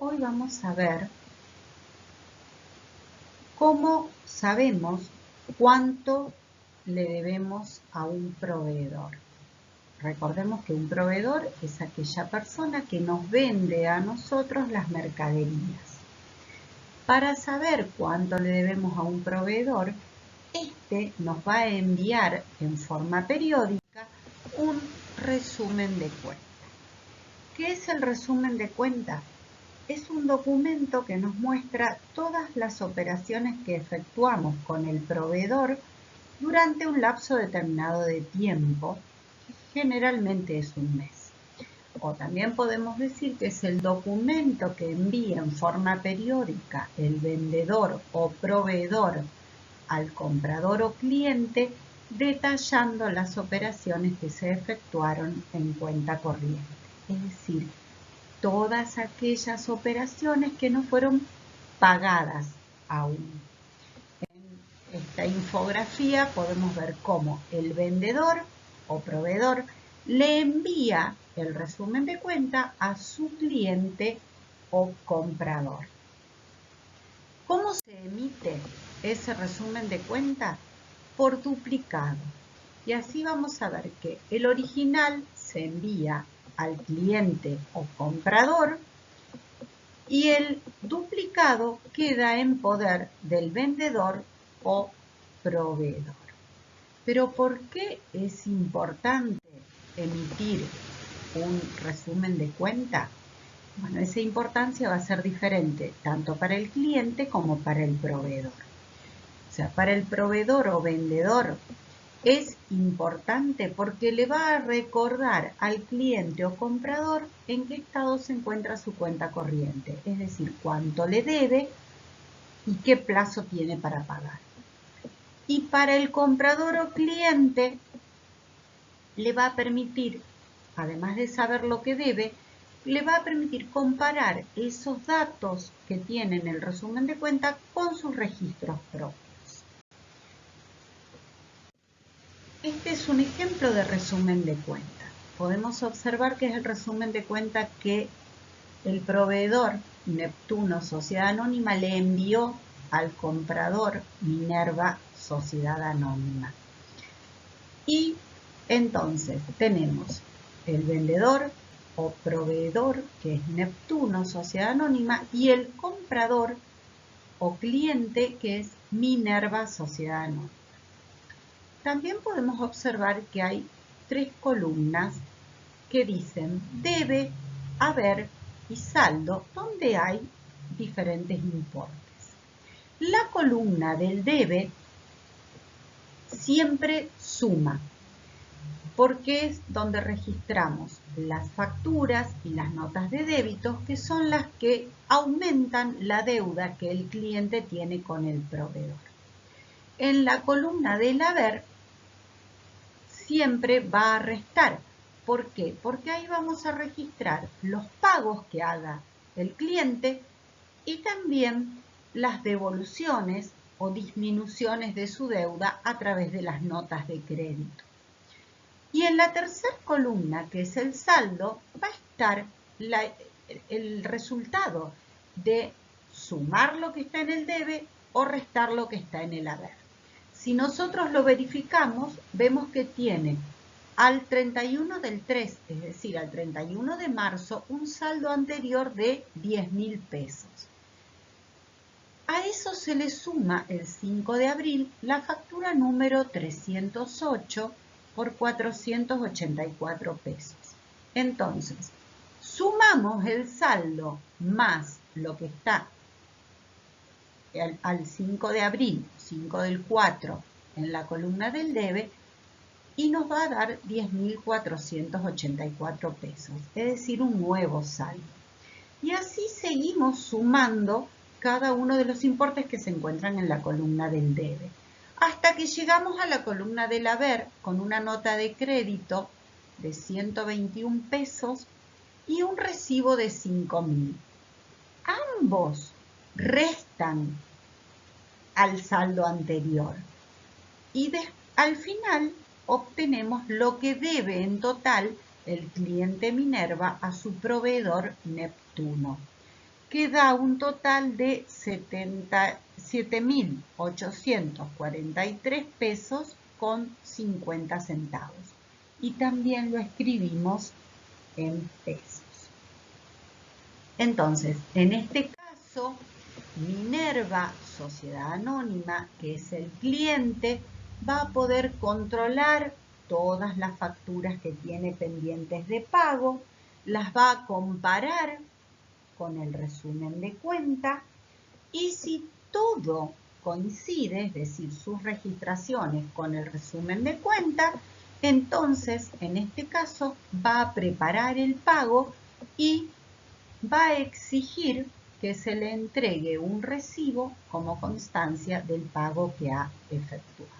Hoy vamos a ver cómo sabemos cuánto le debemos a un proveedor. Recordemos que un proveedor es aquella persona que nos vende a nosotros las mercaderías. Para saber cuánto le debemos a un proveedor, este nos va a enviar en forma periódica un resumen de cuenta. ¿Qué es el resumen de cuenta? Es un documento que nos muestra todas las operaciones que efectuamos con el proveedor durante un lapso determinado de tiempo, que generalmente es un mes. O también podemos decir que es el documento que envía en forma periódica el vendedor o proveedor al comprador o cliente detallando las operaciones que se efectuaron en cuenta corriente. Es decir, todas aquellas operaciones que no fueron pagadas aún. En esta infografía podemos ver cómo el vendedor o proveedor le envía el resumen de cuenta a su cliente o comprador. ¿Cómo se emite ese resumen de cuenta? Por duplicado. Y así vamos a ver que el original se envía al cliente o comprador y el duplicado queda en poder del vendedor o proveedor. Pero ¿por qué es importante emitir un resumen de cuenta? Bueno, esa importancia va a ser diferente tanto para el cliente como para el proveedor. O sea, para el proveedor o vendedor es importante porque le va a recordar al cliente o comprador en qué estado se encuentra su cuenta corriente, es decir, cuánto le debe y qué plazo tiene para pagar. Y para el comprador o cliente le va a permitir, además de saber lo que debe, le va a permitir comparar esos datos que tiene en el resumen de cuenta con sus registros propios. Este es un ejemplo de resumen de cuenta. Podemos observar que es el resumen de cuenta que el proveedor Neptuno Sociedad Anónima le envió al comprador Minerva Sociedad Anónima. Y entonces tenemos el vendedor o proveedor, que es Neptuno Sociedad Anónima, y el comprador o cliente, que es Minerva Sociedad Anónima. También podemos observar que hay tres columnas que dicen debe, haber y saldo, donde hay diferentes importes. La columna del debe siempre suma, porque es donde registramos las facturas y las notas de débito, que son las que aumentan la deuda que el cliente tiene con el proveedor. En la columna del haber siempre va a restar. ¿Por qué? Porque ahí vamos a registrar los pagos que haga el cliente y también las devoluciones o disminuciones de su deuda a través de las notas de crédito. Y en la tercera columna, que es el saldo, va a estar el resultado de sumar lo que está en el debe o restar lo que está en el haber. Si nosotros lo verificamos, vemos que tiene al 31 del 3, es decir, al 31 de marzo, un saldo anterior de 10.000 pesos. A eso se le suma el 5 de abril la factura número 308 por 484 pesos. Entonces, sumamos el saldo más lo que está al 5 de abril, 5 del 4, en la columna del debe, y nos va a dar 10.484 pesos, es decir, un nuevo saldo. Y así seguimos sumando cada uno de los importes que se encuentran en la columna del debe, hasta que llegamos a la columna del haber con una nota de crédito de 121 pesos y un recibo de 5.000. Ambos restan al saldo anterior y al final obtenemos lo que debe en total el cliente Minerva a su proveedor Neptuno. que da un total de 7.843 pesos con 50 centavos. Y también lo escribimos en pesos. Entonces, en este caso, Minerva, Sociedad Anónima, que es el cliente, va a poder controlar todas las facturas que tiene pendientes de pago, las va a comparar con el resumen de cuenta y si todo coincide, es decir, sus registraciones con el resumen de cuenta, entonces en este caso va a preparar el pago y va a exigir que se le entregue un recibo como constancia del pago que ha efectuado.